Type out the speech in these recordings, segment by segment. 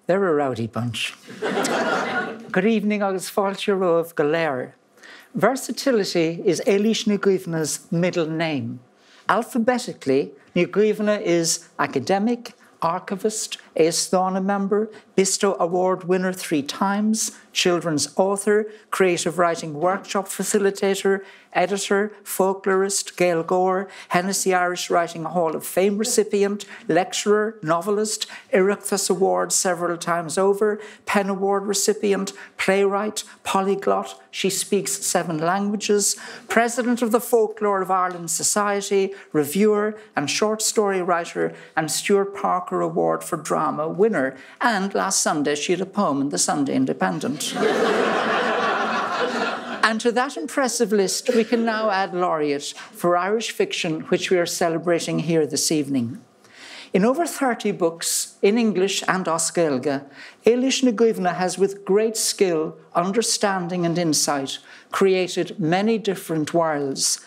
They're a rowdy bunch. Good evening, agus fáilte romh go léir. Versatility is Éilís Ní Dhuibhne's middle name. Alphabetically, Ní Dhuibhne is academic, archivist, Éistóna member, Bisto Award winner 3 times, children's author, creative writing workshop facilitator, editor, folklorist, Gael Gore, Hennessy Irish Writing Hall of Fame recipient, lecturer, novelist, Ireachtas Award several times over, Pen Award recipient, playwright, polyglot, she speaks 7 languages, president of the Folklore of Ireland Society, reviewer and short story writer, and Stuart Parker Award for Drama winner. And last Sunday she had a poem in the Sunday Independent. And to that impressive list, we can now add Laureate for Irish fiction, which we are celebrating here this evening. In over 30 books, in English and Oscailge, Éilís Ní Dhuibhne has, with great skill, understanding and insight, created many different worlds.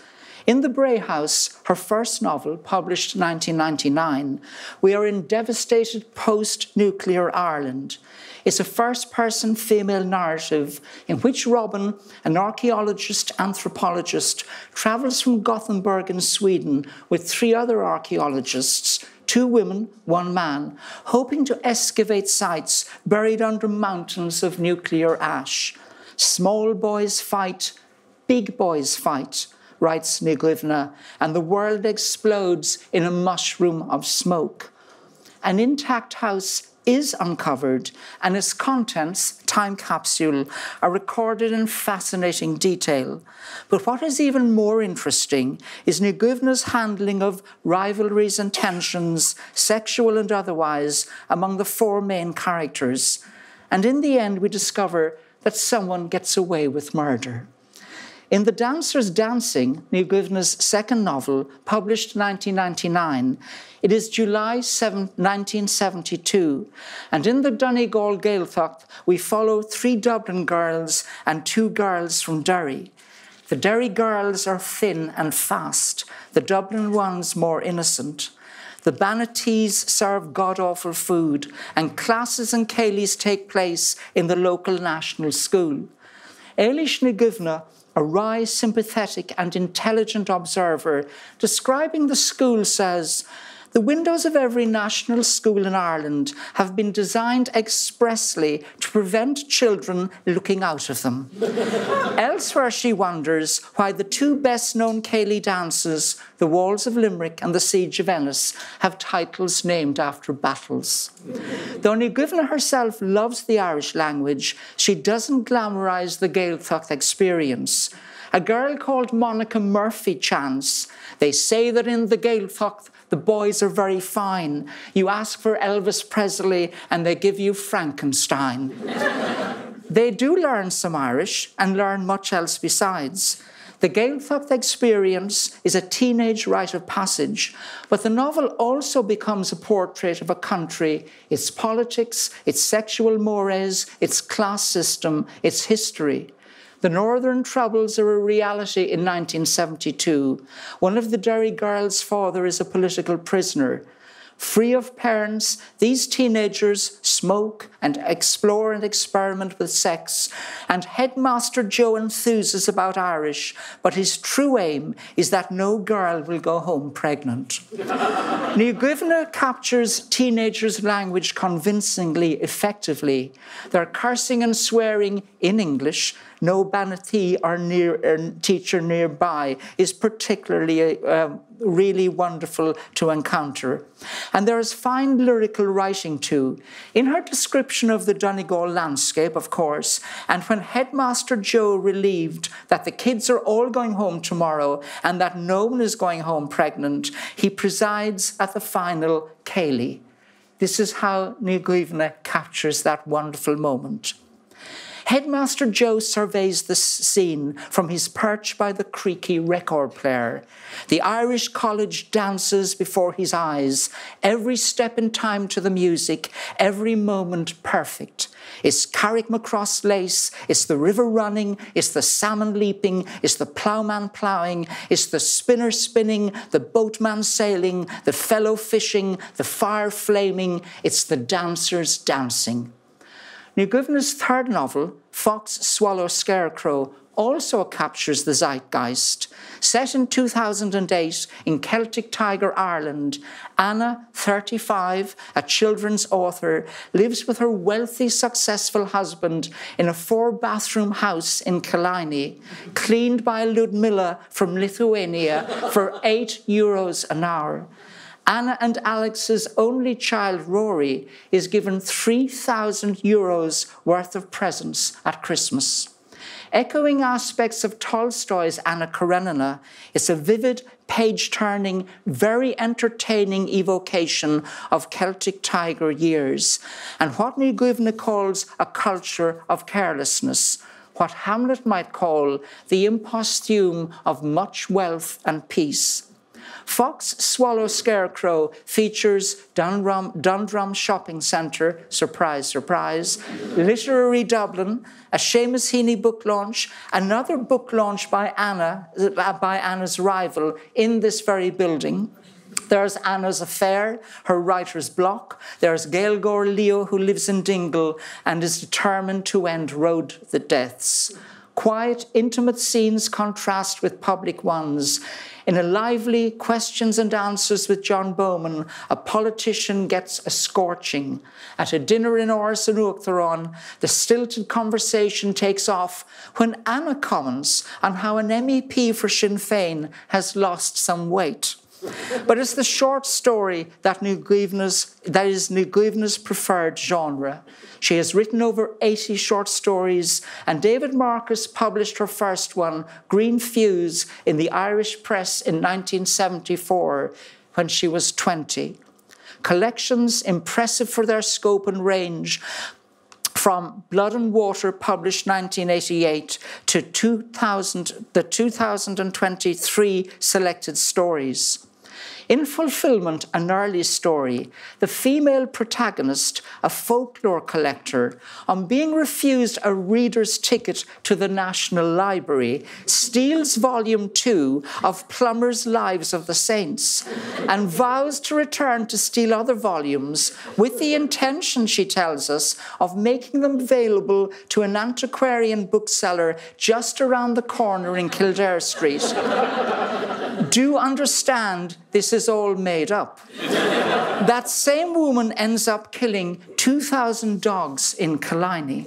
In The Bray House, her first novel, published in 1999, we are in devastated post-nuclear Ireland. It's a first-person female narrative in which Robin, an archaeologist anthropologist, travels from Gothenburg in Sweden with 3 other archaeologists, 2 women, 1 man, hoping to excavate sites buried under mountains of nuclear ash. Small boys fight, big boys fight, writes Ní Dhuibhne, and the world explodes in a mushroom of smoke. An intact house is uncovered, and its contents, time capsule, are recorded in fascinating detail. But what is even more interesting is Ní Dhuibhne's handling of rivalries and tensions, sexual and otherwise, among the 4 main characters. And in the end, we discover that someone gets away with murder. In The Dancer's Dancing, Ní Dhuibhne's second novel, published in 1999, it is July 7, 1972, and in the Donegal Gaeltacht, we follow 3 Dublin girls and 2 girls from Derry. The Derry girls are thin and fast, the Dublin ones more innocent. The Banattees serve god-awful food, and classes and céilís take place in the local national school. Éilís Ní Dhuibhne, a wry, sympathetic and intelligent observer, describing the school says, "The windows of every national school in Ireland have been designed expressly to prevent children looking out of them." Elsewhere, she wonders why the 2 best-known céilí dances, The Walls of Limerick and The Siege of Ennis, have titles named after battles. Though Ní Dhuibhne herself loves the Irish language, she doesn't glamorise the Gaeltacht experience. A girl called Monica Murphy chants, "They say that in the Gaeltacht the boys are very fine. You ask for Elvis Presley and they give you Frankenstein." They do learn some Irish and learn much else besides. The Gaeltacht experience is a teenage rite of passage, but the novel also becomes a portrait of a country, its politics, its sexual mores, its class system, its history. The Northern Troubles are a reality in 1972. One of the Derry girls' father is a political prisoner. Free of parents, these teenagers smoke and explore and experiment with sex, and Headmaster Joe enthuses about Irish, but his true aim is that no girl will go home pregnant. Ní Dhuibhne captures teenagers' language convincingly, effectively. They're cursing and swearing in English. No Banattee or teacher nearby is particularly really wonderful to encounter. And there is fine lyrical writing too. In her description of the Donegal landscape, of course, and when Headmaster Joe relieved that the kids are all going home tomorrow and that no one is going home pregnant, he presides at the final céilí. This is how Ní Dhuibhne captures that wonderful moment. Headmaster Joe surveys the scene from his perch by the creaky record player. The Irish college dances before his eyes, every step in time to the music, every moment perfect. It's Carrickmacross lace, it's the river running, it's the salmon leaping, it's the ploughman ploughing, it's the spinner spinning, the boatman sailing, the fellow fishing, the fire flaming, it's the dancers dancing. Ní Dhuibhne's third novel, Fox, Swallow, Scarecrow, also captures the zeitgeist. Set in 2008 in Celtic Tiger, Ireland, Anna, 35, a children's author, lives with her wealthy, successful husband in a 4-bathroom house in Killiney, cleaned by Ludmilla from Lithuania for €8 an hour. Anna and Alex's only child, Rory, is given €3,000 worth of presents at Christmas. Echoing aspects of Tolstoy's Anna Karenina, it's a vivid, page-turning, very entertaining evocation of Celtic Tiger years and what Ní Dhuibhne calls a culture of carelessness, what Hamlet might call the imposthume of much wealth and peace. Fox, Swallow, Scarecrow features Dundrum Shopping Centre, surprise, surprise, Literary Dublin, a Seamus Heaney book launch, another book launch by Anna's rival in this very building. There's Anna's affair, her writer's block. There's Gaeilgeoir Leo, who lives in Dingle and is determined to end road the deaths. Quiet, intimate scenes contrast with public ones. In a lively questions and answers with John Bowman, a politician gets a scorching. At a dinner in Áras an Uachtaráin, the stilted conversation takes off when Anna comments on how an MEP for Sinn Féin has lost some weight. But it's the short story that is Ní Dhuibhne's preferred genre. She has written over 80 short stories, and David Marcus published her first one, Green Fuse, in the Irish press in 1974, when she was 20. Collections impressive for their scope and range, from Blood and Water, published 1988, to the 2023 selected stories. In Fulfillment, an early story, the female protagonist, a folklore collector, on being refused a reader's ticket to the National Library, steals volume 2 of Plummer's Lives of the Saints and vows to return to steal other volumes with the intention, she tells us, of making them available to an antiquarian bookseller just around the corner in Kildare Street. Do understand, this is all made up. That same woman ends up killing 2,000 dogs in Killiney.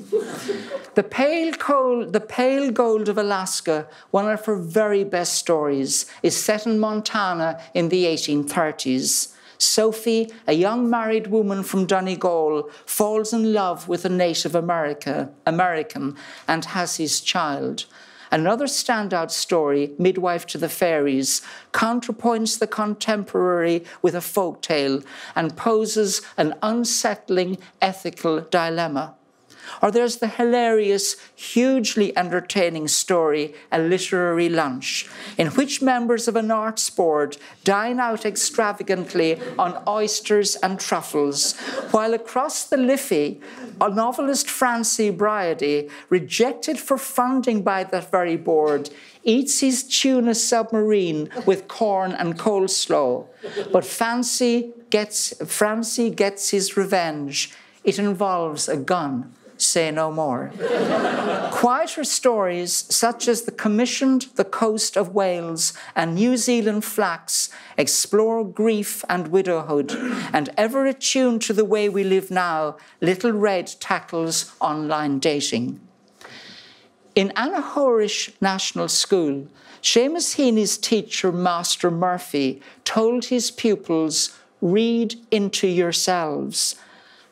The Pale Gold of Alaska, one of her very best stories, is set in Montana in the 1830s. Sophie, a young married woman from Donegal, falls in love with a Native American and has his child. Another standout story, Midwife to the Fairies, counterpoints the contemporary with a folk tale and poses an unsettling ethical dilemma. Or there's the hilarious, hugely entertaining story, A Literary Lunch, in which members of an arts board dine out extravagantly on oysters and truffles, while across the Liffey, a novelist Francie Bryady, rejected for funding by that very board, eats his tuna submarine with corn and coleslaw. But Francie gets his revenge. It involves a gun. Say no more. Quieter stories, such as The Commissioned, The Coast of Wales, and New Zealand Flax, explore grief and widowhood, and ever attuned to the way we live now, Little Red tackles online dating. In Anna Horish National School, Seamus Heaney's teacher, Master Murphy, told his pupils, "Read into yourselves."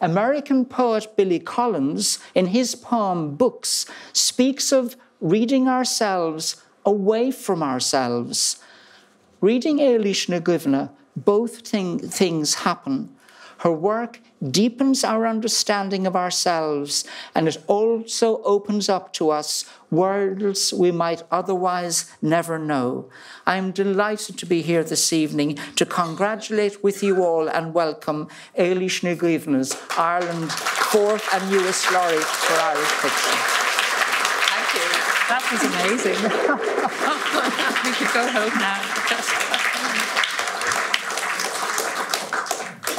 American poet Billy Collins, in his poem Books, speaks of reading ourselves away from ourselves. Reading Éilís Ní Dhuibhne, both things happen. Her work deepens our understanding of ourselves, and it also opens up to us worlds we might otherwise never know. I am delighted to be here this evening to congratulate with you all and welcome Éilís Ní Dhuibhne, Ireland's 4th and newest laureate for Irish fiction. Thank you. That was amazing. We could go home now.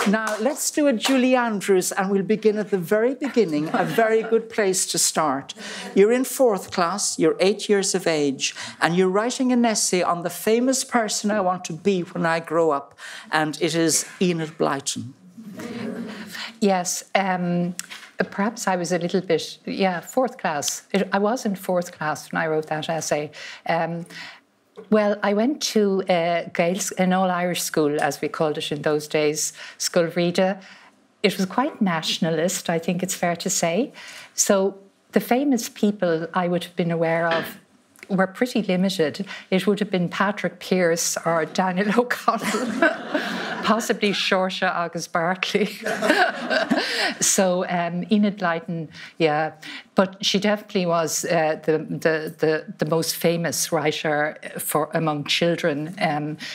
Now, let's do a Julie Andrews, and we'll begin at the very beginning, a very good place to start. You're in 4th class, you're 8 years of age, and you're writing an essay on the famous person I want to be when I grow up, and it is Enid Blyton. Yes, perhaps I was a little bit, 4th class. I was in 4th class when I wrote that essay. Well, I went to an all-Irish school, as we called it in those days, Scoilrida. It was quite nationalist, I think it's fair to say. So the famous people I would have been aware of were pretty limited. It would have been Patrick Pearse or Daniel O'Connell, possibly Saoirse Agus Bartley. So Enid Blyton, yeah. But she definitely was the most famous writer among children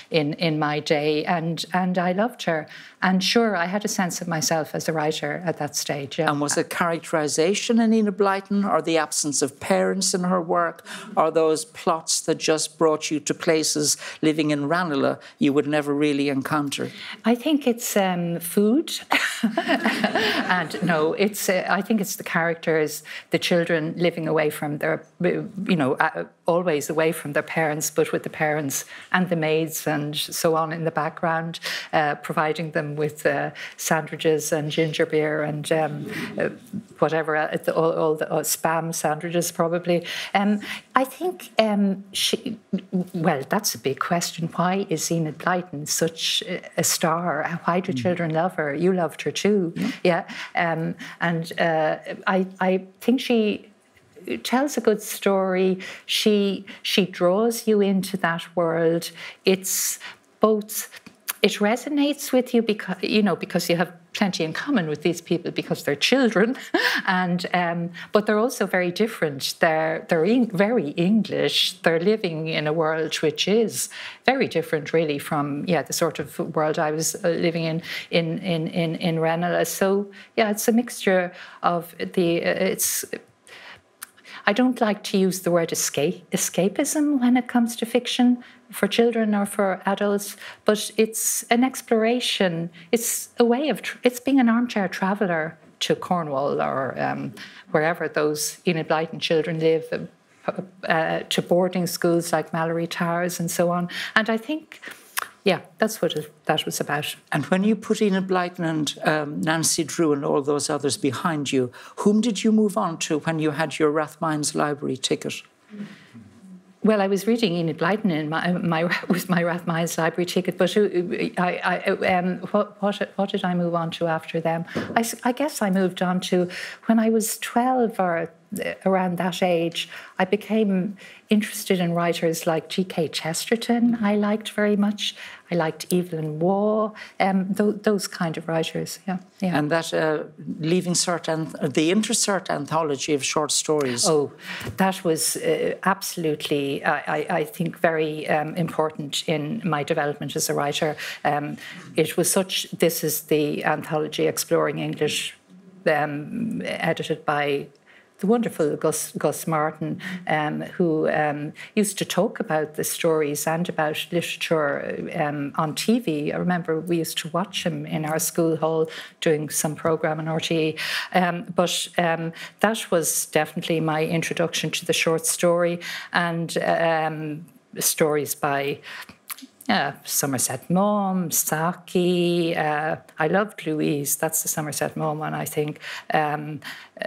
in my day, and I loved her. And sure, I had a sense of myself as a writer at that stage. Yeah. And was it characterisation in Enid Blyton, or the absence of parents in her work, or those plots that just brought you to places living in Ranelagh you would never really encounter? I think it's food, and no, it's. I think it's the characters. The children living away from their, always away from their parents, but with the parents and the maids and so on in the background, providing them with sandwiches and ginger beer and whatever, all the spam sandwiches probably. I think that's a big question. Why is Enid Blyton such a star? Why do children love her? You loved her too, yeah. And I think she tells a good story. She draws you into that world. It's both. It resonates with you because you have plenty in common with these people because they're children, and but they're also very different. They're very English. They're living in a world which is very different, really, from the sort of world I was living in Ranelagh. So it's a mixture of it's. I don't like to use the word escapism when it comes to fiction for children or for adults, but it's an exploration. It's a way of, it's being an armchair traveller to Cornwall or wherever those Enid Blyton children live, to boarding schools like Mallory Towers and so on. And I think, that's what that was about. And when you put Enid Blyton and Nancy Drew and all those others behind you, whom did you move on to when you had your Rathmines library ticket? Well, I was reading Enid Blyton with my Rathmines library ticket, but what did I move on to after them? I guess I moved on to when I was 12 or around that age. I became interested in writers like G.K. Chesterton. I liked very much. I liked Evelyn Waugh, those kind of writers. Yeah. And that Leaving Cert the Intercert anthology of short stories. Oh, that was absolutely, I think, very important in my development as a writer. It was such. This is the anthology Exploring English, edited by the wonderful Gus Martin, who used to talk about the stories and about literature on TV. I remember we used to watch him in our school hall doing some programme on RTE. But that was definitely my introduction to the short story, and stories by Somerset Maugham, Saki. I loved Louise. That's the Somerset Maugham one, I think.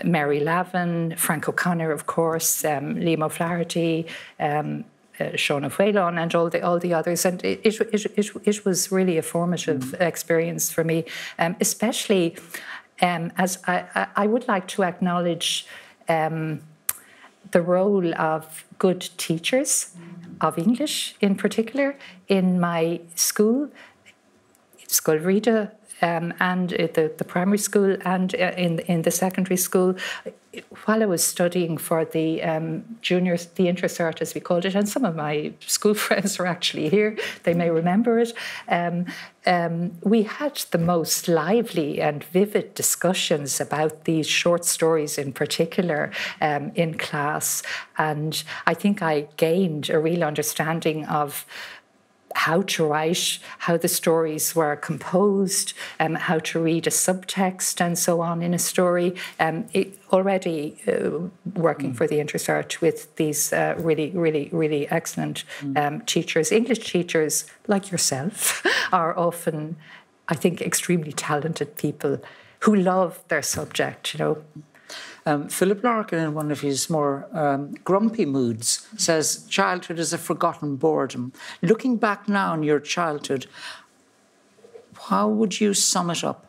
Mary Lavin, Frank O'Connor, of course, Liam O'Flaherty, Shauna Whalon, and all the others. And it was really a formative experience for me, especially as I would like to acknowledge the role of good teachers of English in particular in my school, Scoilrida and at the primary school and in the secondary school, while I was studying for the juniors, the intercert as we called it, and some of my school friends are actually here, they may remember it, we had the most lively and vivid discussions about these short stories in particular in class. And I think I gained a real understanding of how to write, how the stories were composed, how to read a subtext and so on in a story. Already working for the intercert with these really excellent teachers. English teachers, like yourself, are often, I think, extremely talented people who love their subject, you know. Philip Larkin, in one of his more grumpy moods, says, childhood is a forgotten boredom. Looking back now on your childhood, how would you sum it up?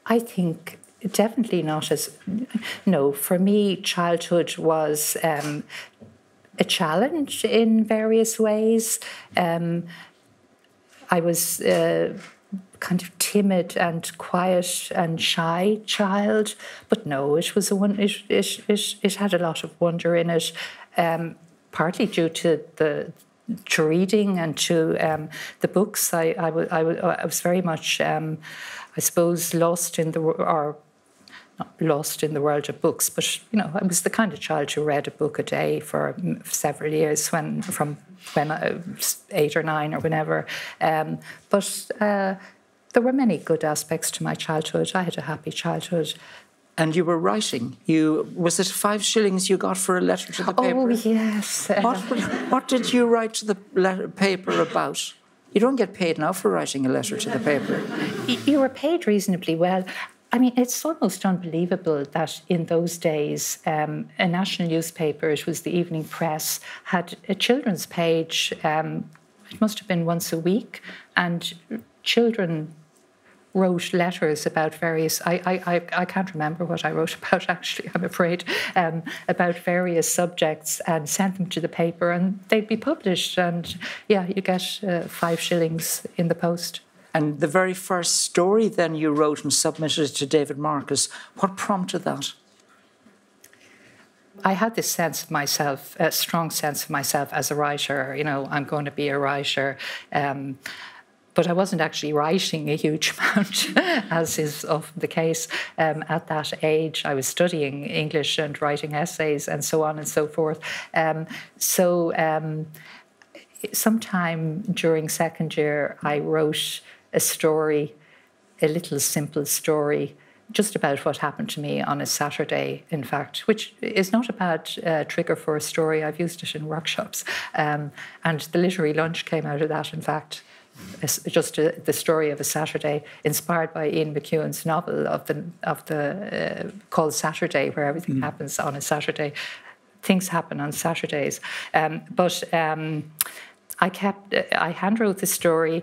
I think definitely not as... No, for me, childhood was a challenge in various ways. I was... kind of timid and quiet and shy child, but no, it was it had a lot of wonder in it, partly due to reading and to the books. I was very much, I suppose, lost in the world of books, but you know, I was the kind of child who read a book a day for several years from when I was 8 or 9 or whenever, but. There were many good aspects to my childhood. I had a happy childhood. And you were writing. Was it 5 shillings you got for a letter to the paper? Oh, yes. What did you write to the paper about? You don't get paid now for writing a letter to the paper. You were paid reasonably well. I mean, it's almost unbelievable that in those days, a national newspaper, it was the Evening Press, had a children's page. It must have been once a week, and children wrote letters about various, I can't remember what I wrote about actually, I'm afraid, about various subjects, and sent them to the paper and they'd be published, and yeah, you get 5 shillings in the post. And the very first story then you wrote and submitted to David Marcus, what prompted that? I had this sense of myself, a strong sense of myself as a writer, you know, I'm going to be a writer. But I wasn't actually writing a huge amount, as is often the case at that age. I was studying English and writing essays and so on and so forth. Sometime during second year, I wrote a story, a little simple story, just about what happened to me on a Saturday, in fact, which is not a bad trigger for a story. I've used it in workshops. And the literary lunch came out of that, in fact. Just the story of a Saturday, inspired by Ian McEwan's novel of the called Saturday, where everything happens on a Saturday. Things happen on Saturdays, but I handwrote the story.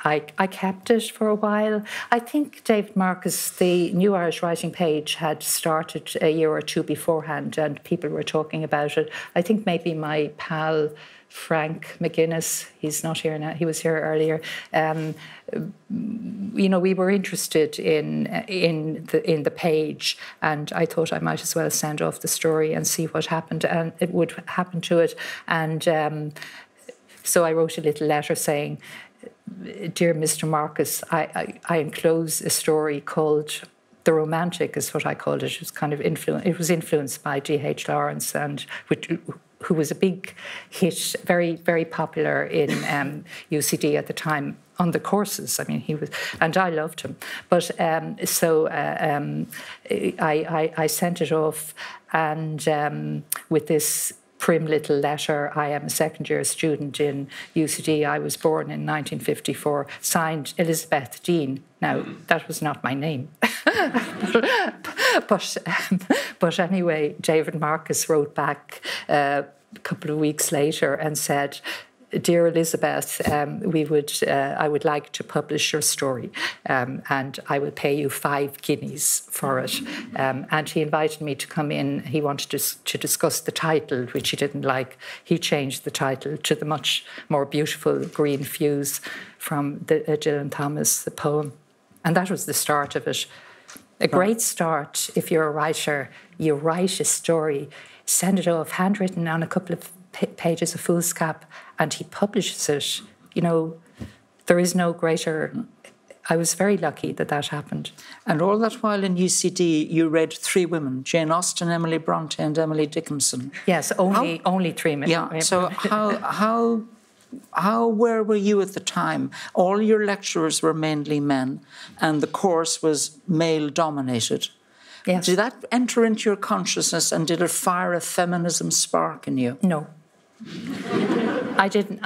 I kept it for a while. I think David Marcus, the New Irish Writing page, had started a year or two beforehand, and people were talking about it. I think maybe my pal Frank McGuinness, he's not here now, he was here earlier. You know, we were interested in the page, and I thought I might as well send off the story and see what happened, and it would happen to it. And so I wrote a little letter saying, "Dear Mr. Marcus, I enclose a story called The Romantic," is what I called it. It was kind of influenced by D.H. Lawrence, and who was a big hit, very, very popular in UCD at the time on the courses. I mean, he was, and I loved him. But I sent it off, and with this prim little letter, "I am a second-year student in UCD. I was born in 1954, signed Elizabeth Dean." Now, that was not my name. But anyway, David Marcus wrote back a couple of weeks later and said, dear Elizabeth, I would like to publish your story, and I will pay you 5 guineas for it. And he invited me to come in. He wanted to discuss the title, which he didn't like. He changed the title to the much more beautiful Green Fuse from the Dylan Thomas, the poem. And that was the start of it. A great start if you're a writer. You write a story, send it off, handwritten on a couple of pages of foolscap, and he publishes it. You know, there is no greater... I was very lucky that that happened. And all that while in UCD, you read 3 women, Jane Austen, Emily Bronte and Emily Dickinson. Yes, only 3 women. Yeah, so where were you at the time? All your lecturers were mainly men, and the course was male-dominated. Yes. Did that enter into your consciousness, and did it fire a feminism spark in you? No. I didn't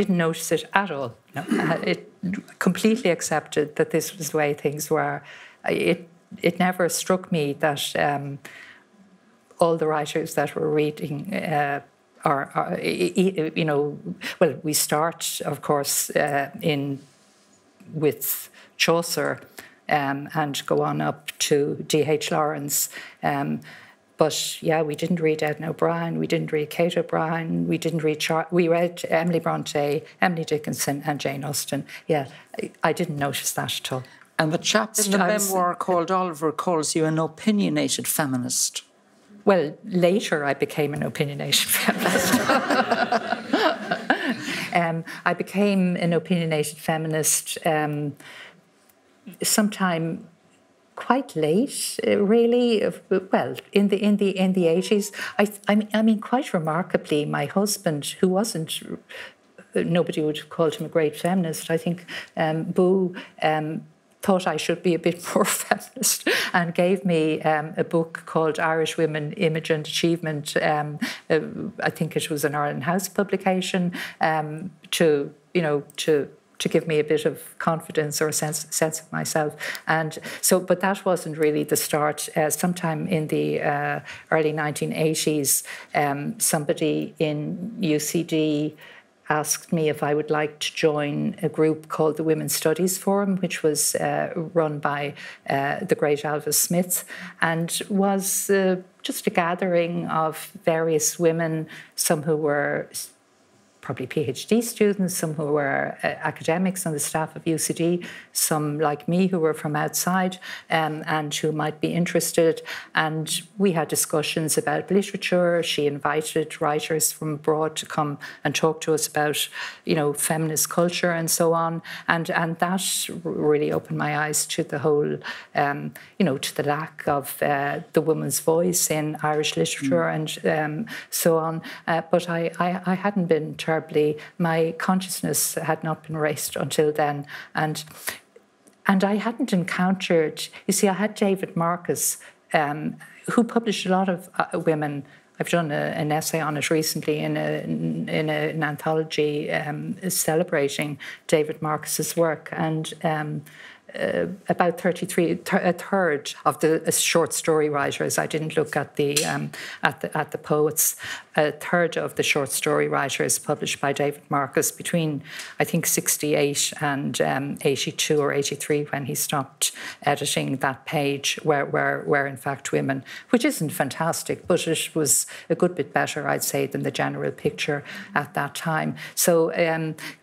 notice it at all. No. It completely accepted that this was the way things were. It never struck me that all the writers that were reading well, we start, of course, with Chaucer and go on up to D.H. Lawrence. But yeah, we didn't read Edna O'Brien, we didn't read Kate O'Brien, we read Emily Bronte, Emily Dickinson and Jane Austen. Yeah, I didn't notice that at all. And the chap in the memoir called Oliver calls you an opinionated feminist. Well, later I became an opinionated feminist. I became an opinionated feminist sometime quite late, really. Well, in the 80s. I mean, quite remarkably, my husband, who wasn't, nobody would have called him a great feminist. I think Boo thought I should be a bit more feminist and gave me a book called Irish Women, Image and Achievement. I think it was an Ireland House publication to give me a bit of confidence or a sense of myself. And so, but that wasn't really the start. Sometime in the early 1980s, somebody in UCD asked me if I would like to join a group called the Women's Studies Forum, which was run by the great Alva Smith, and was just a gathering of various women, some who were probably PhD students, some who were academics on the staff of UCD, some like me who were from outside and who might be interested. And we had discussions about literature. She invited writers from abroad to come and talk to us about, feminist culture and so on. And that really opened my eyes to the whole, to the lack of the woman's voice in Irish literature and so on. But I hadn't been my consciousness had not been raised until then, and I hadn't encountered. You see, I had David Marcus, who published a lot of women. I've done an essay on it recently in an anthology celebrating David Marcus's work, and about a third of the short story writers. I didn't look at the poets. A third of the short story writers published by David Marcus between, I think, 68 and 82 or 83, when he stopped editing that page, were in fact women, which isn't fantastic, but it was a good bit better, I'd say, than the general picture at that time. So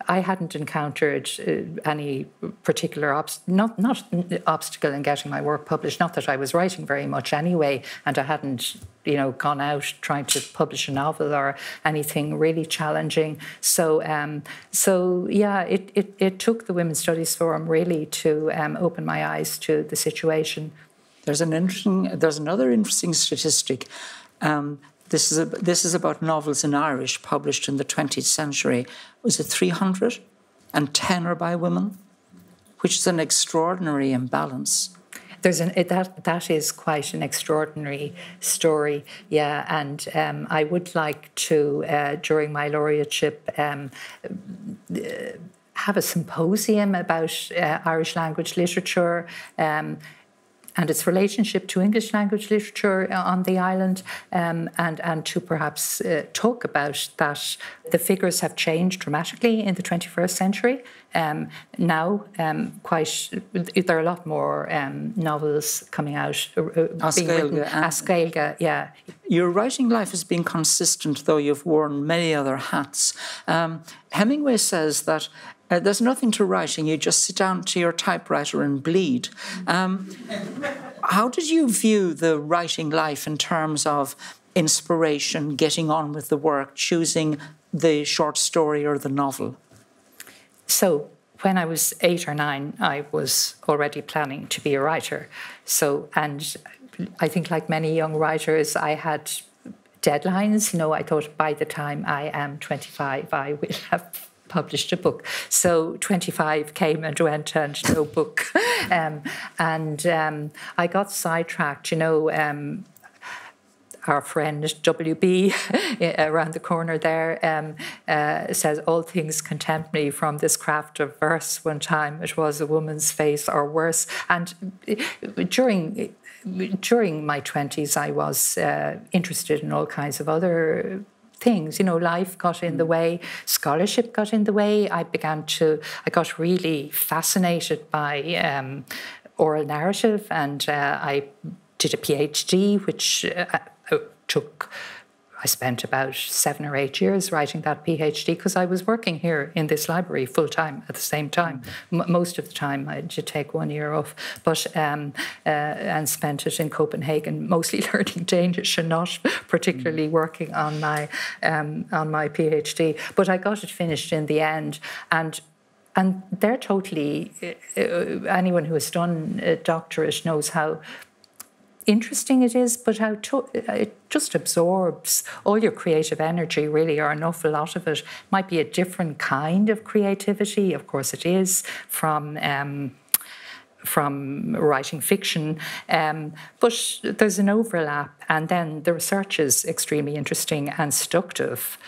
I hadn't encountered any particular not obstacle in getting my work published. Not that I was writing very much anyway, and I hadn't, gone out trying to publish a novel or anything really challenging. So yeah, it took the Women's Studies Forum really to open my eyes to the situation. There's another interesting statistic. This is about novels in Irish published in the 20th century. Was it 300? And 10 are by women, which is an extraordinary imbalance. That is quite an extraordinary story, yeah. And I would like to, during my laureateship, have a symposium about Irish language literature. and its relationship to English language literature on the island, and to perhaps talk about that. The figures have changed dramatically in the 21st century. Now, there are a lot more novels coming out. Ascailga, yeah. Your writing life has been consistent, though you've worn many other hats. Hemingway says that there's nothing to writing, you just sit down to your typewriter and bleed. How did you view the writing life in terms of inspiration, getting on with the work, choosing the short story or the novel? So when I was 8 or 9, I was already planning to be a writer. And I think like many young writers, I had deadlines. I thought by the time I am 25, I will have published a book. So 25 came and went and no book. I got sidetracked, our friend WB around the corner there says, all things contempt me from this craft of verse. One time it was a woman's face or worse. And during my 20s, I was interested in all kinds of other things. Life got in the way, scholarship got in the way. I got really fascinated by oral narrative, and I did a PhD, which I spent about 7 or 8 years writing that PhD because I was working here in this library full time at the same time. Most of the time I did take 1 year off, but and spent it in Copenhagen, mostly learning Danish and not particularly working on my PhD. But I got it finished in the end, and they're totally. Anyone who has done a doctorate knows how interesting it is, but how it just absorbs all your creative energy, really, or an awful lot of it. Might be a different kind of creativity, of course it is, from writing fiction, but there's an overlap, and then the research is extremely interesting and seductive.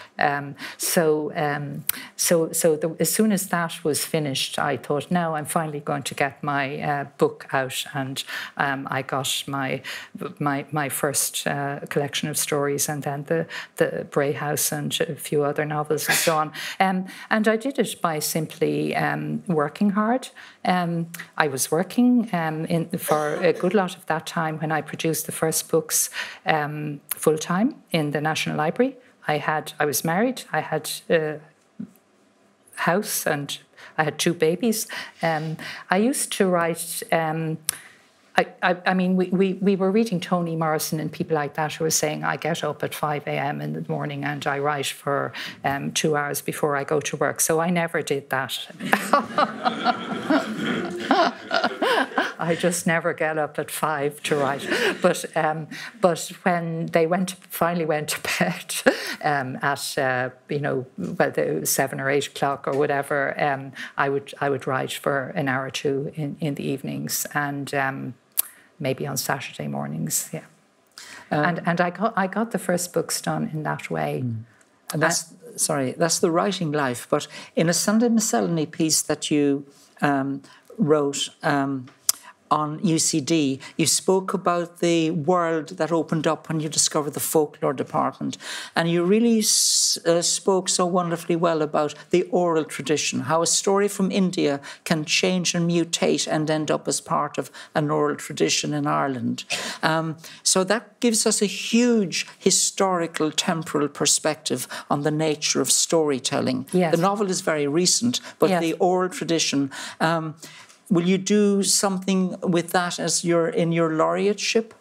So as soon as that was finished, I thought, now I'm finally going to get my book out, and I got my first collection of stories, and then the Bray House and a few other novels and so on. And I did it by simply working hard. I was working for a good lot of that time when I produced the first books full-time in the National Library. I was married, I had a house, and I had 2 babies. I used to write... I mean, we were reading Toni Morrison and people like that who were saying, I get up at 5 a.m. in the morning and I write for 2 hours before I go to work. So I never did that. I just never get up at 5 to write. But when they finally went to bed at 7 or 8 o'clock or whatever, I would write for an hour or 2 in the evenings, and maybe on Saturday mornings, yeah. And I got the first books done in that way. And that's the writing life. But in a Sunday Miscellany piece that you wrote on UCD, you spoke about the world that opened up when you discovered the folklore department. And you really spoke so wonderfully well about the oral tradition, how a story from India can change and mutate and end up as part of an oral tradition in Ireland. So that gives us a huge historical, temporal perspective on the nature of storytelling. Yes. The novel is very recent, but yes, the oral tradition... will you do something with that as in your laureateship?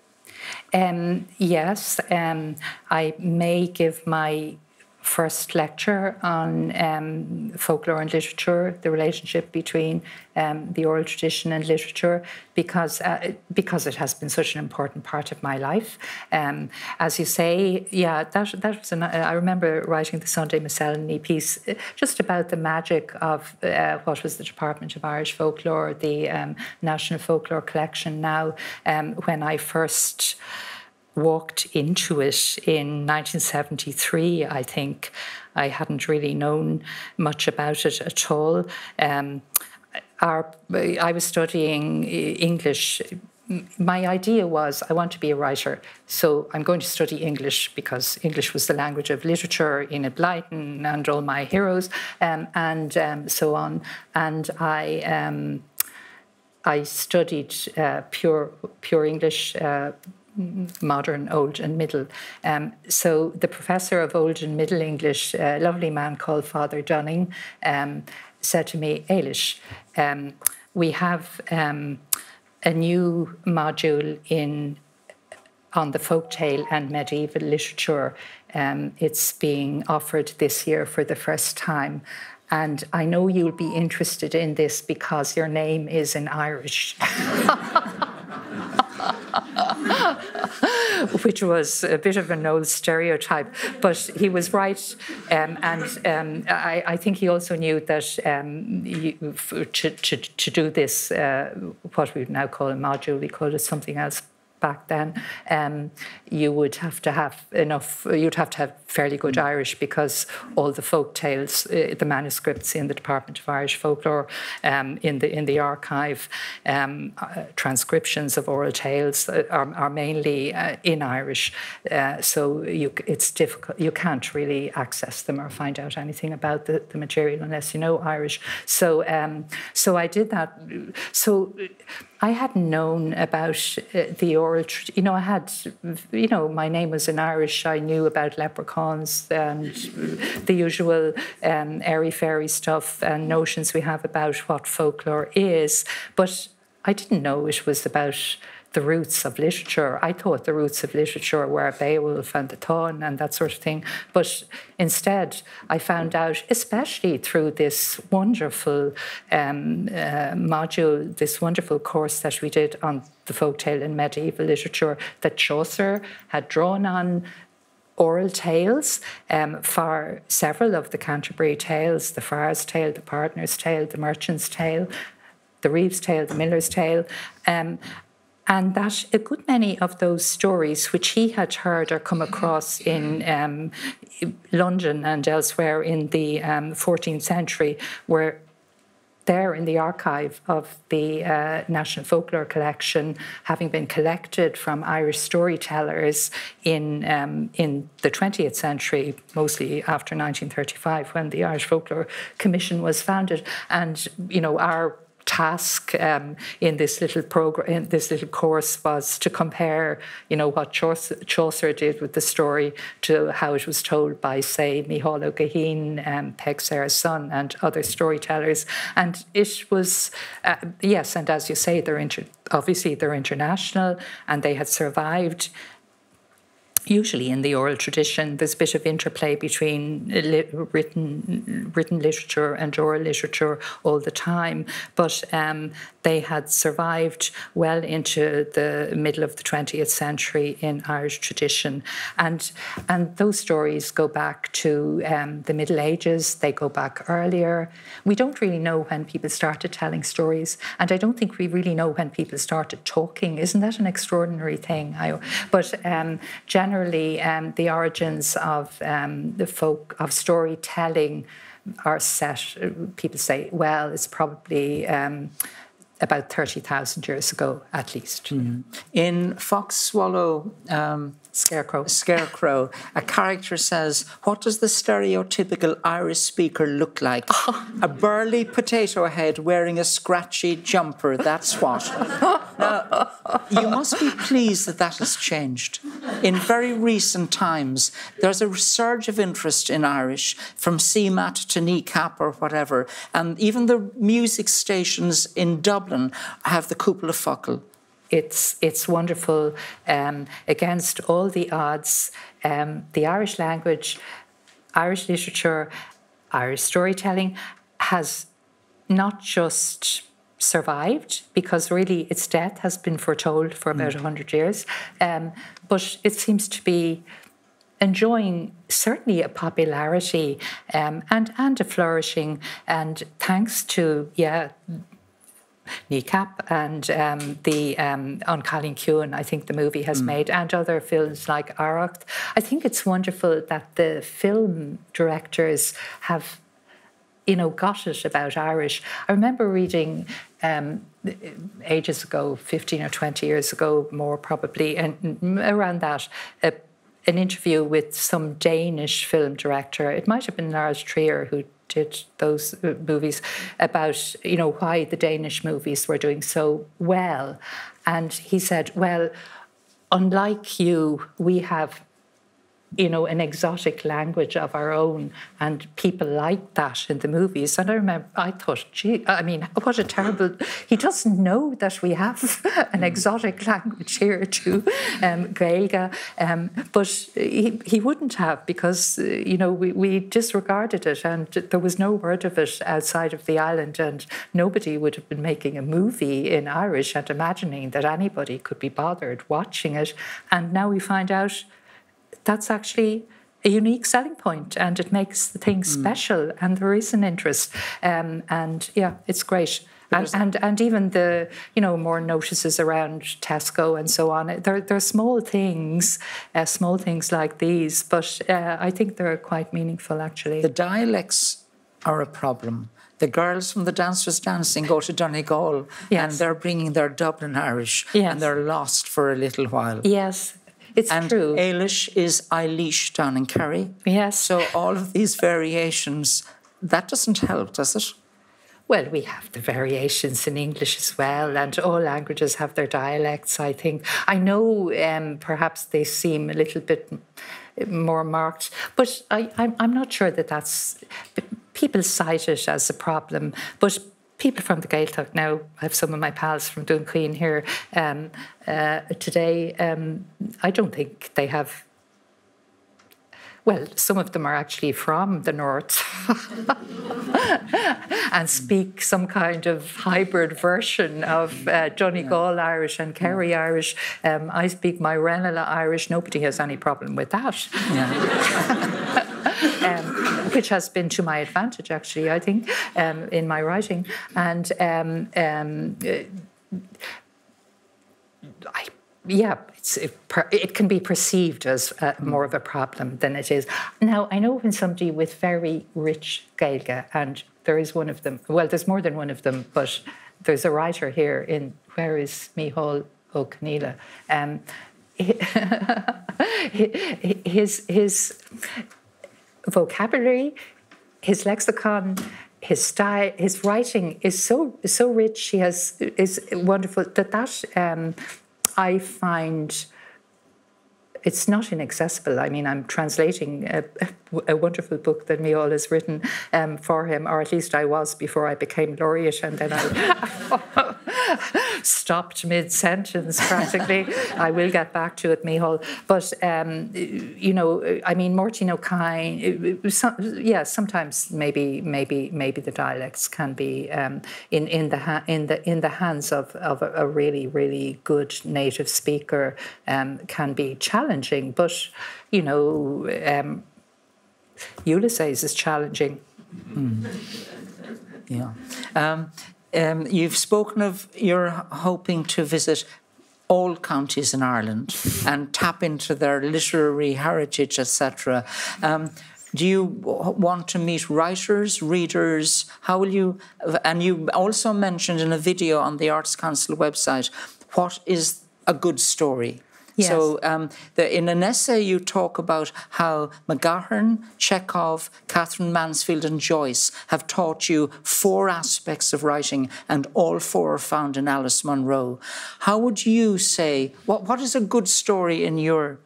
Yes, I may give my first lecture on folklore and literature, the relationship between the oral tradition and literature, because it has been such an important part of my life. As you say, yeah, that was I remember writing the Sunday Miscellany piece just about the magic of what was the Department of Irish Folklore, the National Folklore Collection now, when I first walked into it in 1973, I think. I hadn't really known much about it at all. I was studying English my idea was I want to be a writer, so I'm going to study English because English was the language of literature, Enid Blyton and all my heroes, and so on. And I studied pure English, modern, old and middle. So the professor of old and middle English, a lovely man called Father Dunning, said to me, Éilís, we have a new module on the folktale and medieval literature. It's being offered this year for the first time. And I know you'll be interested in this because your name is in Irish. Which was a bit of an old stereotype, but he was right. I think he also knew that to do this, what we would now call a module, we called it something else back then, you would have to have you'd have to have fairly good Irish, because all the folk tales, the manuscripts in the Department of Irish Folklore, in the archive, transcriptions of oral tales are mainly in Irish. So it's difficult. You can't really access them or find out anything about the material unless you know Irish. So I did that. So I hadn't known about the oral. I had, my name was in Irish. I knew about leprechauns and the usual airy-fairy stuff and notions we have about what folklore is. But I didn't know it was about the roots of literature. I thought the roots of literature were Beowulf and the Táin and that sort of thing. But instead, I found out, especially through this wonderful module, this wonderful course that we did on the folktale and medieval literature, that Chaucer had drawn on oral tales for several of the Canterbury tales, the Friar's Tale, the Pardoner's Tale, the Merchant's Tale, the Reeve's Tale, the Miller's Tale, and that a good many of those stories which he had heard or come across in London and elsewhere in the 14th century were there in the archive of the National Folklore Collection, having been collected from Irish storytellers in the 20th century, mostly after 1935, when the Irish Folklore Commission was founded. And, our task in this little program, in this little course, was to compare, what Chaucer did with the story to how it was told by, say, Micheál O'Gaheen, Peg Sarah's son, and other storytellers. And it was, yes, and as you say, obviously they're international, and they had survived. Usually in the oral tradition, there's a bit of interplay between written literature and oral literature all the time, but they had survived well into the middle of the 20th century in Irish tradition. And those stories go back to the Middle Ages. They go back earlier. We don't really know when people started telling stories, and I don't think we really know when people started talking. Isn't that an extraordinary thing? But generally, the origins of of storytelling are set. People say, well, it's probably about 30,000 years ago, at least. Mm. In Fox, Swallow, Scarecrow, a character says, what does the stereotypical Irish speaker look like? A burly potato head wearing a scratchy jumper, that's what. Now, you must be pleased that has changed. In very recent times, there's a surge of interest in Irish, from CMAT to Kneecap or whatever, and even the music stations in Dublin have the Cúpla Focal. It's wonderful. Against all the odds, the Irish language, Irish literature, Irish storytelling has not just survived, because really its death has been foretold for about 100 years, but it seems to be enjoying certainly a popularity and a flourishing, and thanks to, Kneecap and the on Colleen Keown, I think the movie has made, and other films like Aracht. I think it's wonderful that the film directors have got it about Irish. I remember reading ages ago, 15 or 20 years ago, more probably, and around that, an interview with some Danish film director. It might have been Lars Trier who did those movies, about, why the Danish movies were doing so well. And he said, well, unlike you, we have an exotic language of our own, and people like that in the movies. And I remember, I thought, gee, what a terrible... He doesn't know that we have an exotic language here too, Gaeilge. But he wouldn't have, because, we disregarded it, and there was no word of it outside of the island, and nobody would have been making a movie in Irish and imagining that anybody could be bothered watching it. And now we find out that's actually a unique selling point, and it makes the thing special, and there is an interest. And yeah, it's great. And even the, more notices around Tesco and so on, they're small things like these, but I think they're quite meaningful, actually. The dialects are a problem. The girls from the Dancers Dancing go to Donegal, and they're bringing their Dublin Irish, and they're lost for a little while. Yes. It's true. And Éilís is Éilís down in Kerry. Yes. So all of these variations, that doesn't help, does it? Well, we have the variations in English as well, and all languages have their dialects, I think. I know perhaps they seem a little bit more marked, but I'm not sure that that's... People cite it as a problem, but people from the Gaeltacht now, I have some of my pals from Dunqueen here today, I don't think they have... Well, some of them are actually from the north and speak some kind of hybrid version of Donegal Irish and Kerry Irish. I speak my Renala Irish. Nobody has any problem with that. Which has been to my advantage, actually, I think, in my writing. And it can be perceived as more of a problem than it is. Now, I know when somebody with very rich Gaeilge, and there is one of them, well, there's more than one of them, but there's a writer here in, where is Micheál O'Connell? His vocabulary, his lexicon, his style, his writing is so rich. Is wonderful that I find it's not inaccessible. I mean, I'm translating a wonderful book that Micheál has written for him, or at least I was before I became Laureate, and then I stopped mid-sentence practically. I will get back to it, Micheál. But, I mean, Morty O'Kine, sometimes maybe the dialects can be in the hands of a really, really good native speaker can be challenging. But, Ulysses is challenging. Yeah. You've spoken of you're hoping to visit all counties in Ireland and tap into their literary heritage, etc. Do you want to meet writers, readers? How will you... And you also mentioned in a video on the Arts Council website, what is a good story? Yes. So in an essay you talk about how McGahern, Chekhov, Catherine Mansfield and Joyce have taught you 4 aspects of writing, and all 4 are found in Alice Munro. How would you say, what is a good story in your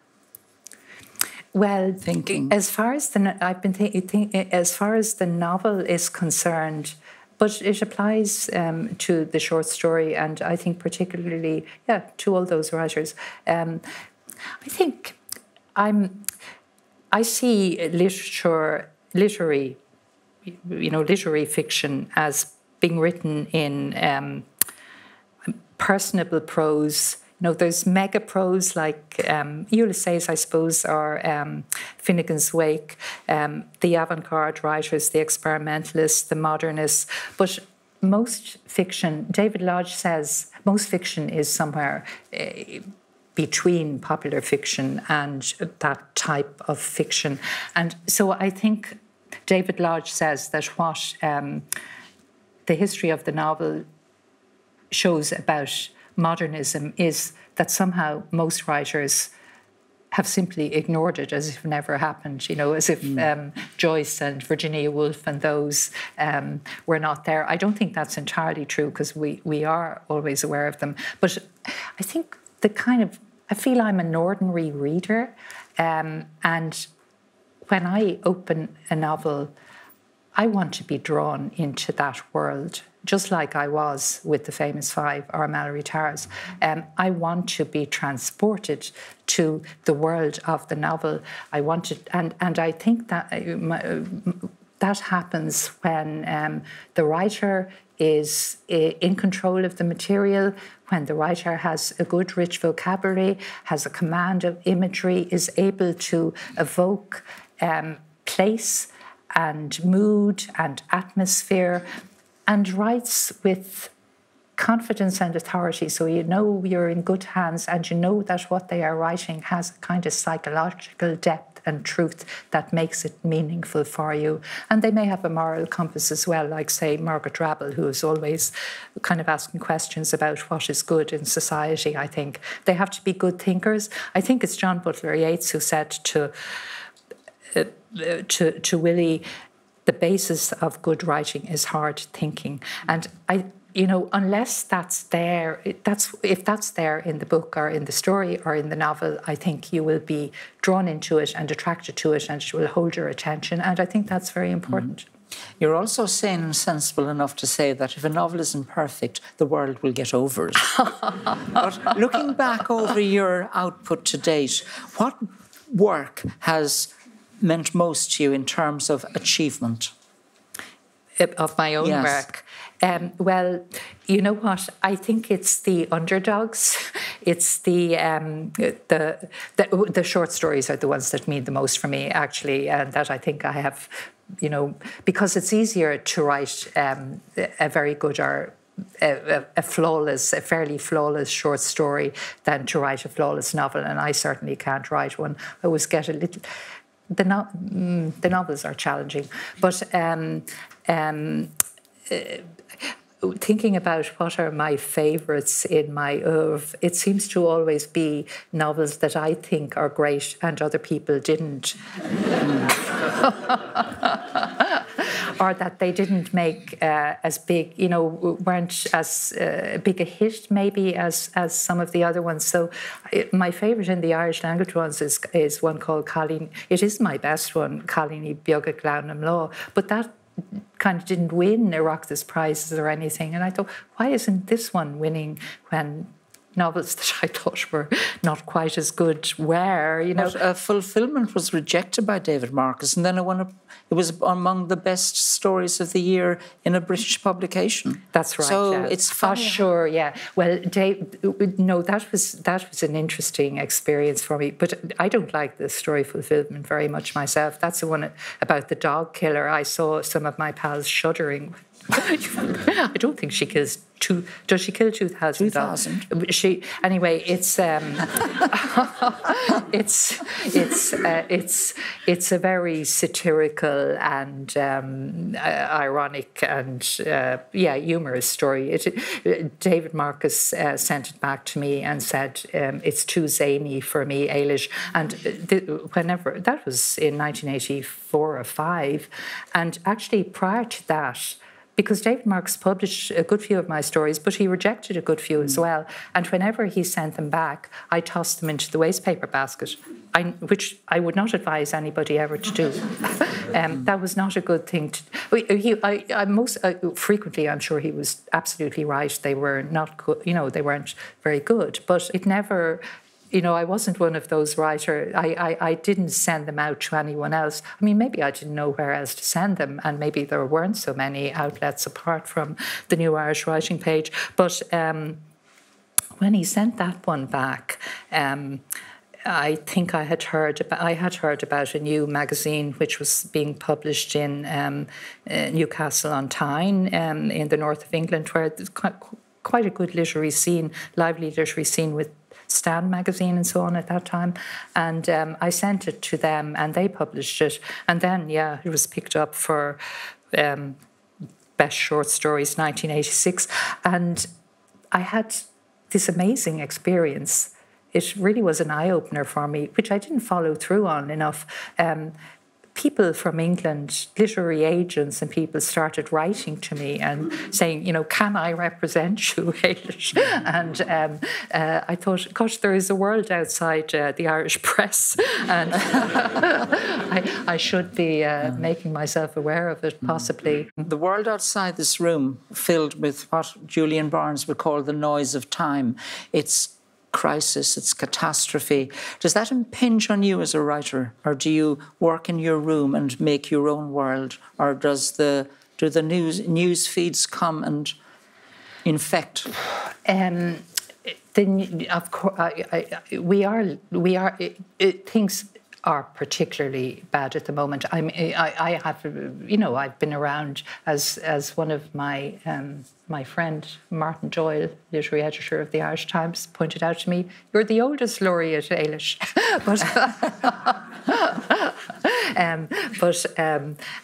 thinking? As far as I've been thinking, as far as the novel is concerned, but it applies to the short story, and I think particularly, to all those writers. I think I see literary fiction as being written in personable prose. There's mega prose like Ulysses, I suppose, or Finnegan's Wake, the avant-garde writers, the experimentalists, the modernists. But most fiction, David Lodge says, most fiction is somewhere between popular fiction and that type of fiction. And so I think David Lodge says that what the history of the novel shows about modernism is that somehow most writers have simply ignored it as if it never happened, as if Joyce and Virginia Woolf and those were not there. I don't think that's entirely true, because we are always aware of them. But I think I feel I'm an ordinary reader, and when I open a novel, I want to be drawn into that world, just like I was with The Famous Five or Mallory Towers. I want to be transported to the world of the novel. I want to, and I think that that happens when the writer is in control of the material, when the writer has a good, rich vocabulary, has a command of imagery, is able to evoke place and mood and atmosphere, and writes with confidence and authority, so you know you're in good hands, and you know that what they are writing has a kind of psychological depth and truth that makes it meaningful for you. And they may have a moral compass as well, like, say, Margaret Rabble, who is always kind of asking questions about what is good in society, I think. They have to be good thinkers. I think it's John Butler Yeats who said to Willie, the basis of good writing is hard thinking. And unless that's there, if that's there in the book or in the story or in the novel, I think you will be drawn into it and attracted to it, and it will hold your attention. And I think that's very important. You're also sane and sensible enough to say that if a novel isn't perfect, the world will get over it. But looking back over your output to date, what work has meant most to you in terms of achievement? Of my own work? Well, you know what? I think it's the underdogs. It's the short stories are the ones that mean the most for me, actually, and that I think I have, because it's easier to write a very good or a fairly flawless short story than to write a flawless novel, and I certainly can't write one. I always get a little. The novels are challenging, but thinking about what are my favourites in my oeuvre, it seems to always be novels that I think are great and other people didn't. Or that they didn't make as big, weren't as big a hit maybe as some of the other ones. So my favourite in the Irish language ones is one called Colleen. It is my best one, Colleen Beaga Glanam Law. But that kind of didn't win Oireachtas prizes or anything. And I thought, why isn't this one winning when novels that I thought were not quite as good were, But Fulfilment was rejected by David Marcus, and then it was among the best stories of the year in a British publication. That's right. So yeah. it's funny. Oh, sure, yeah. Well, that was an interesting experience for me. But I don't like the story Fulfilment very much myself. That's the one about the dog killer. I saw some of my pals shuddering. I don't think she kills does she kill 2,000 dogs? 2,000. Anyway, it's it's a very satirical and ironic and humorous story. David Marcus sent it back to me and said it's too zany for me, Éilís. And whenever that was in 1984 or 5, and actually prior to that. Because David Marcus published a good few of my stories, but he rejected a good few as well. And whenever he sent them back, I tossed them into the wastepaper basket, which I would not advise anybody ever to do. That was not a good thing to do. Frequently, I'm sure he was absolutely right. They were not good, they weren't very good. But it never... I wasn't one of those writers. I didn't send them out to anyone else. I mean, maybe I didn't know where else to send them, and maybe there weren't so many outlets apart from the New Irish Writing Page. But when he sent that one back, I think I had heard about a new magazine which was being published in Newcastle on Tyne, in the north of England, where there's quite a good literary scene, lively literary scene with Stan magazine and so on at that time. And I sent it to them and they published it. And then, yeah, it was picked up for Best Short Stories 1986. And I had this amazing experience. It really was an eye-opener for me, which I didn't follow through on enough. People from England, literary agents and people started writing to me and saying, you know, can I represent you, Éilís? And I thought, gosh, there is a world outside the Irish press, and I should be making myself aware of it, possibly. The world outside this room, filled with what Julian Barnes would call the noise of time, it's crisis, it's catastrophe. Does that impinge on you as a writer, or do you work in your room and make your own world, or do the news feeds come and infect? Of course, things are particularly bad at the moment. I have, you know, I've been around as one of my friend Martin Doyle, literary editor of the Irish Times, pointed out to me, "You're the oldest laureate, Éilís."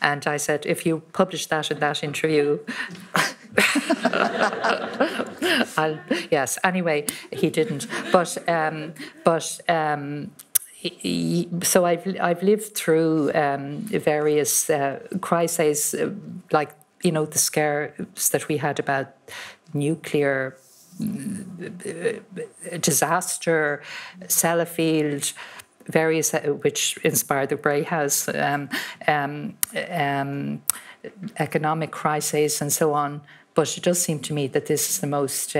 And I said, if you publish that in that interview. Yes. Anyway, he didn't. So I've lived through various crises, like, you know, the scares that we had about nuclear disaster, Sellafield, various which inspired the Bray House, economic crises and so on. But it does seem to me that this is the most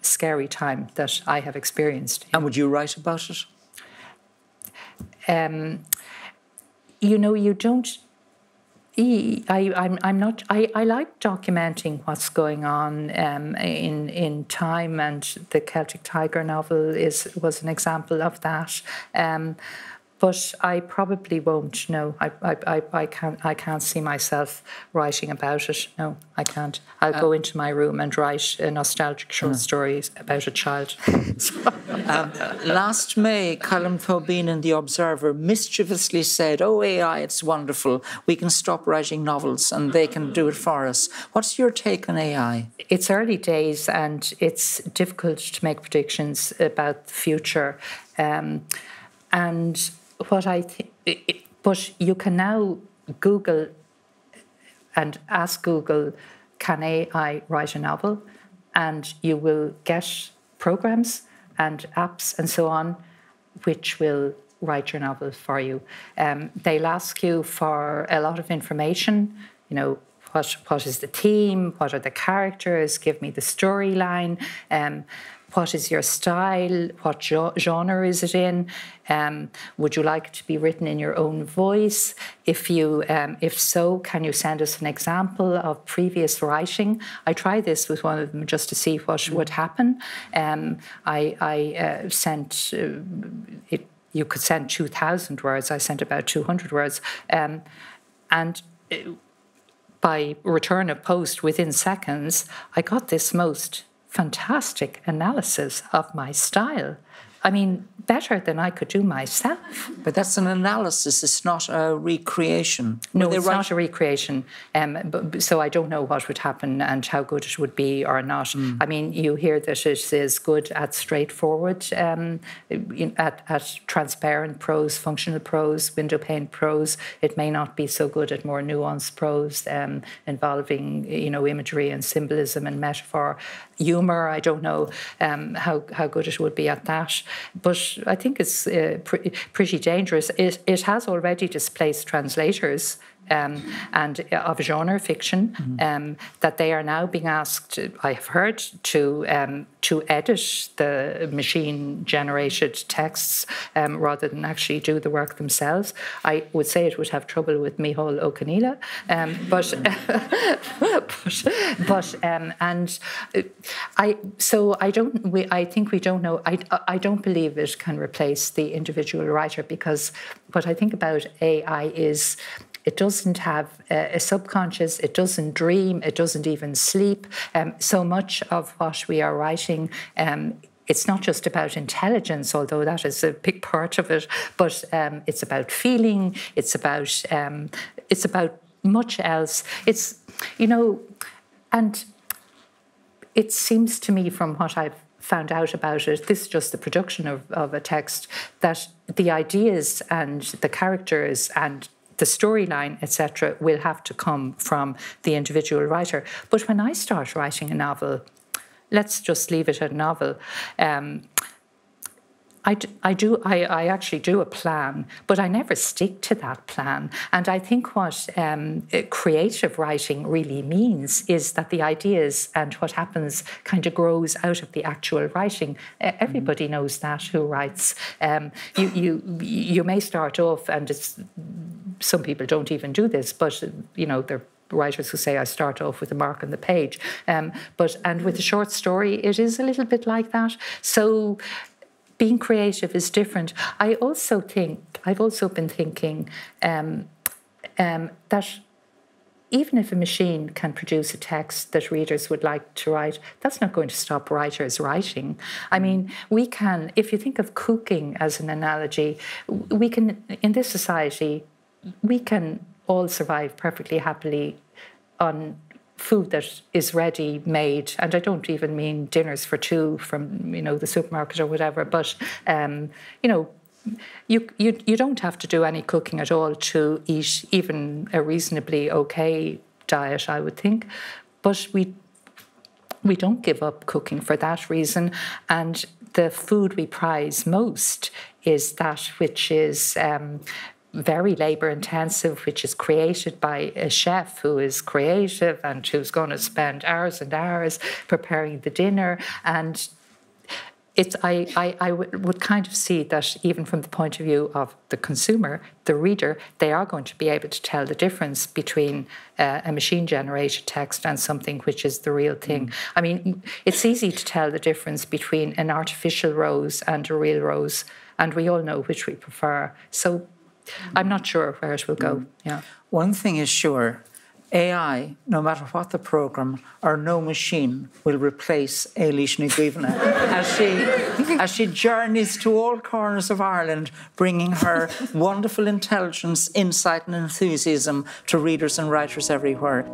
scary time that I have experienced. And would you write about it? You know, you don't. I'm not. I like documenting what's going on in time, and the Celtic Tiger novel was an example of that. But I probably won't. No, I can't see myself writing about it. No, I can't. I'll go into my room and write a nostalgic short story about a child. Last May, Colm Tóibín in The Observer mischievously said, "Oh, AI, it's wonderful. We can stop writing novels and they can do it for us." What's your take on AI? It's early days and it's difficult to make predictions about the future. And what I think, but you can now Google and ask Google, can AI write a novel? And you will get programs and apps and so on, which will write your novel for you. They'll ask you for a lot of information, you know, what is the theme, what are the characters, give me the storyline, what is your style, what genre is it in, would you like it to be written in your own voice? If so, can you send us an example of previous writing? I tried this with one of them just to see what would happen. I sent it. You could send 2,000 words. I sent about 200 words, and by return of post within seconds, I got this most fantastic analysis of my style. I mean, better than I could do myself. But that's an analysis, it's not a recreation. No, it's not a recreation. So I don't know what would happen and how good it would be or not. I mean, you hear that it is good at straightforward, at transparent prose, functional prose, window pane prose. It may not be so good at more nuanced prose, involving, you know, imagery and symbolism and metaphor. Humour, I don't know how good it would be at that. But I think it's pretty dangerous. It has already displaced translators and of genre fiction, that they are now being asked, I have heard, to edit the machine-generated texts rather than actually do the work themselves. I would say it would have trouble with Micheál Ó Conghaile, I think we don't know. I don't believe it can replace the individual writer, because what I think about AI is it doesn't have a subconscious, it doesn't dream, it doesn't even sleep. So much of what we are writing it's not just about intelligence, although that is a big part of it, but it's about feeling, it's about much else. It's, you know, and it seems to me from what I've found out about it, this is just the production of a text, that the ideas and the characters and the storyline, etc., will have to come from the individual writer. But when I start writing a novel, let's just leave it at a novel, I actually do a plan, but I never stick to that plan. And I think what creative writing really means is that the ideas and what happens kind of grows out of the actual writing. Everybody knows that who writes. You may start off, and some people don't even do this, but you know, they're writers who say I start off with a mark on the page. And with a short story, it is a little bit like that. So being creative is different. I've also been thinking that even if a machine can produce a text that readers would like to write, that's not going to stop writers writing. I mean, we can, if you think of cooking as an analogy, we can, in this society, we can all survive perfectly happily on food that is ready made, and I don't even mean dinners for two from, you know, the supermarket or whatever, but you know, you don't have to do any cooking at all to eat even a reasonably okay diet, I would think. But we don't give up cooking for that reason, and the food we prize most is that which is very labour intensive, which is created by a chef who is creative and who's going to spend hours and hours preparing the dinner. And I would kind of see that even from the point of view of the consumer, the reader, they are going to be able to tell the difference between a machine-generated text and something which is the real thing. I mean, it's easy to tell the difference between an artificial rose and a real rose, and we all know which we prefer. So I'm not sure where it will go. Yeah. One thing is sure, AI, no matter what the programme, or no machine will replace Éilís Ní Dhuibhne as she journeys to all corners of Ireland, bringing her wonderful intelligence, insight and enthusiasm to readers and writers everywhere.